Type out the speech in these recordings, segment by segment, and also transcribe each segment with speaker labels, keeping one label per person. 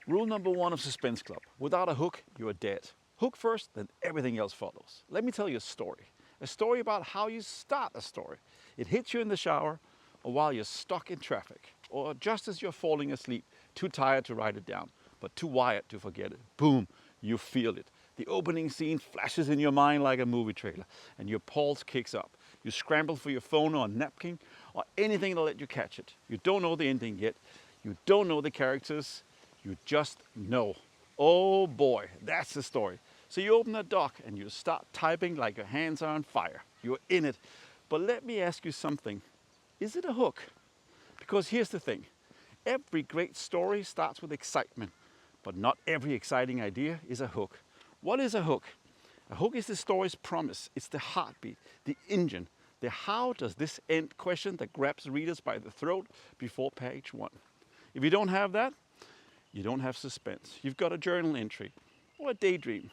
Speaker 1: Rule number one of Suspense Club. Without a hook, you are dead. Hook first, then everything else follows. Let me tell you a story. A story about how you start a story. It hits you in the shower, or while you're stuck in traffic, or just as you're falling asleep, too tired to write it down, but too wired to forget it. Boom, you feel it. The opening scene flashes in your mind like a movie trailer, and your pulse kicks up. You scramble for your phone or a napkin, or anything to let you catch it. You don't know the ending yet. You don't know the characters. You just know. Oh boy, that's the story. So you open a doc and you start typing like your hands are on fire. You're in it. But let me ask you something. Is it a hook? Because here's the thing. Every great story starts with excitement, but not every exciting idea is a hook. What is a hook? A hook is the story's promise. It's the heartbeat, the engine, the how does this end question that grabs readers by the throat before page one. If you don't have that, you don't have suspense. You've got a journal entry, or a daydream,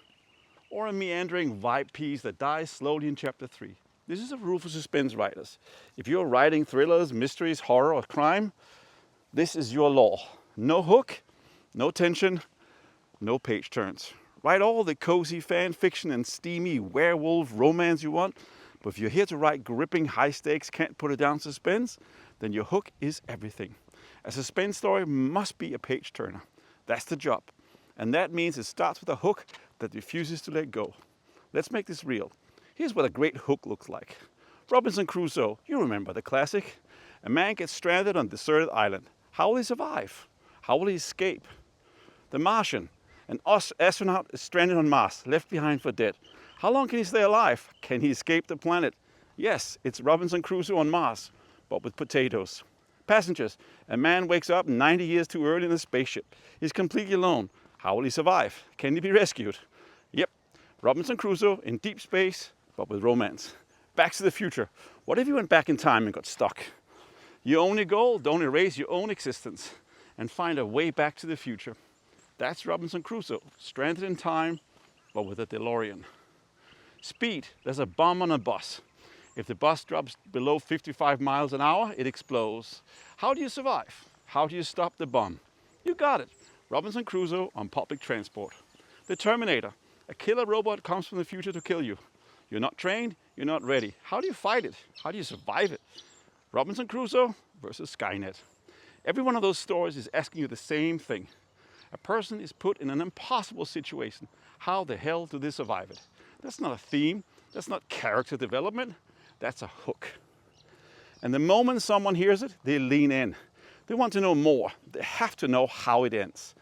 Speaker 1: or a meandering vibe piece that dies slowly in chapter 3. This is a rule for suspense writers. If you're writing thrillers, mysteries, horror, or crime, this is your law. No hook, no tension, no page turns. Write all the cozy fan fiction and steamy werewolf romance you want, but if you're here to write gripping, high stakes, can't put it down suspense, then your hook is everything. A suspense story must be a page turner. That's the job. And that means it starts with a hook that refuses to let go. Let's make this real. Here's what a great hook looks like. Robinson Crusoe, you remember the classic. A man gets stranded on a deserted island. How will he survive? How will he escape? The Martian, an astronaut is stranded on Mars, left behind for dead. How long can he stay alive? Can he escape the planet? Yes, it's Robinson Crusoe on Mars, but with potatoes. Passengers, a man wakes up 90 years too early in a spaceship. He's completely alone. How will he survive? Can he be rescued? Yep, Robinson Crusoe in deep space, but with romance. Back to the Future. What if you went back in time and got stuck? You own your goal, don't erase your own existence, and find a way back to the future. That's Robinson Crusoe, stranded in time, but with a DeLorean. Speed, there's a bomb on a bus. If the bus drops below 55 miles an hour, it explodes. How do you survive? How do you stop the bomb? You got it. Robinson Crusoe on public transport. The Terminator, a killer robot comes from the future to kill you. You're not trained, you're not ready. How do you fight it? How do you survive it? Robinson Crusoe versus Skynet. Every one of those stories is asking you the same thing. A person is put in an impossible situation. How the hell do they survive it? That's not a theme. That's not character development. That's a hook. And the moment someone hears it, they lean in. They want to know more. They have to know how it ends.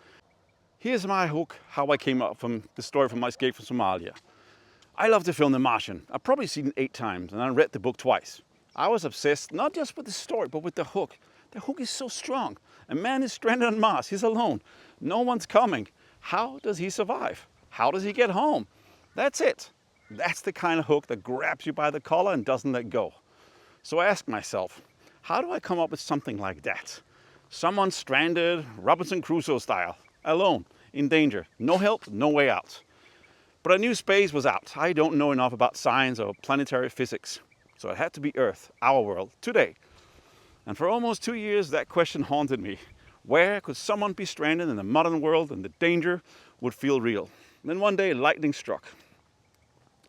Speaker 1: Here's my hook, how I came up from the story from Escape from Somalia. I love the film The Martian. I've probably seen it 8 times, and I read the book twice. I was obsessed not just with the story, but with the hook. The hook is so strong. A man is stranded on Mars. He's alone. No one's coming. How does he survive? How does he get home? That's it. That's the kind of hook that grabs you by the collar and doesn't let go. So I ask myself, how do I come up with something like that? Someone stranded, Robinson Crusoe style, alone, in danger, no help, no way out. But I knew space was out. I don't know enough about science or planetary physics. So it had to be Earth, our world, today. And for almost 2 years, that question haunted me. Where could someone be stranded in the modern world and the danger would feel real? And then one day, lightning struck.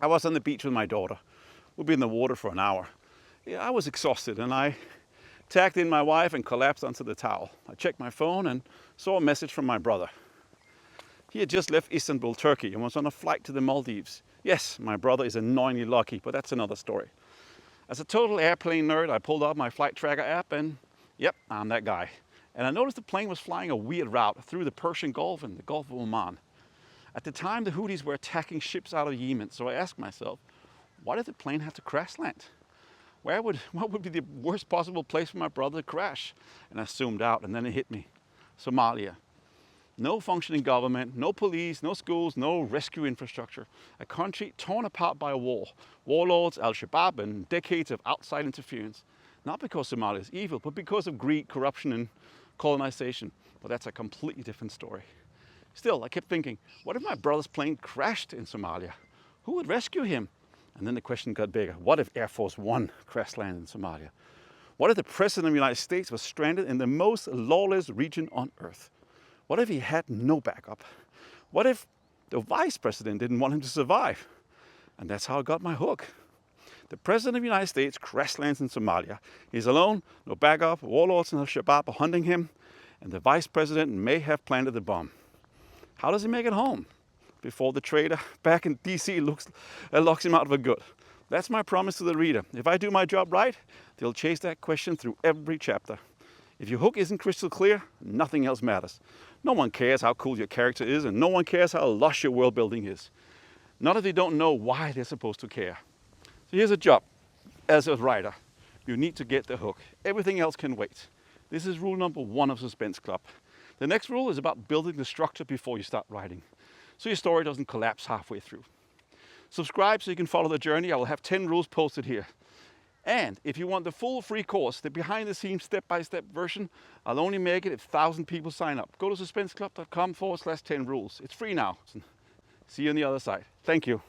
Speaker 1: I was on the beach with my daughter. We'd been in the water for an hour. Yeah, I was exhausted, and I tagged in my wife and collapsed onto the towel. I checked my phone and saw a message from my brother. He had just left Istanbul, Turkey, and was on a flight to the Maldives. Yes, my brother is annoyingly lucky, but that's another story. As a total airplane nerd, I pulled out my flight tracker app and, yep, I'm that guy. And I noticed the plane was flying a weird route through the Persian Gulf and the Gulf of Oman. At the time, the Houthis were attacking ships out of Yemen, so I asked myself, why did the plane have to crash land? What would be the worst possible place for my brother to crash? And I zoomed out, and then it hit me. Somalia. No functioning government, no police, no schools, no rescue infrastructure. A country torn apart by a war. Warlords, Al-Shabaab, and decades of outside interference. Not because Somalia is evil, but because of greed, corruption, and colonization. But that's a completely different story. Still, I kept thinking, what if my brother's plane crashed in Somalia? Who would rescue him? And then the question got bigger. What if Air Force One crash landed in Somalia? What if the President of the United States was stranded in the most lawless region on Earth? What if he had no backup? What if the vice president didn't want him to survive? And that's how I got my hook. The president of the United States crash lands in Somalia. He's alone, no backup, warlords and Al-Shabaab are hunting him, and the vice president may have planted the bomb. How does he make it home? Before the traitor back in DC locks him out for good. That's my promise to the reader. If I do my job right, they'll chase that question through every chapter. If your hook isn't crystal clear, nothing else matters. No one cares how cool your character is, and no one cares how lush your world building is. Not if they don't know why they're supposed to care. So here's a job. As a writer, you need to get the hook. Everything else can wait. This is rule number 1 of Suspense Club. The next rule is about building the structure before you start writing, so your story doesn't collapse halfway through. Subscribe so you can follow the journey. I will have 10 rules posted here. And if you want the full free course, the behind-the-scenes step-by-step version, I'll only make it if 1,000 people sign up. Go to suspenseclub.com/10 rules. It's free now. See you on the other side. Thank you.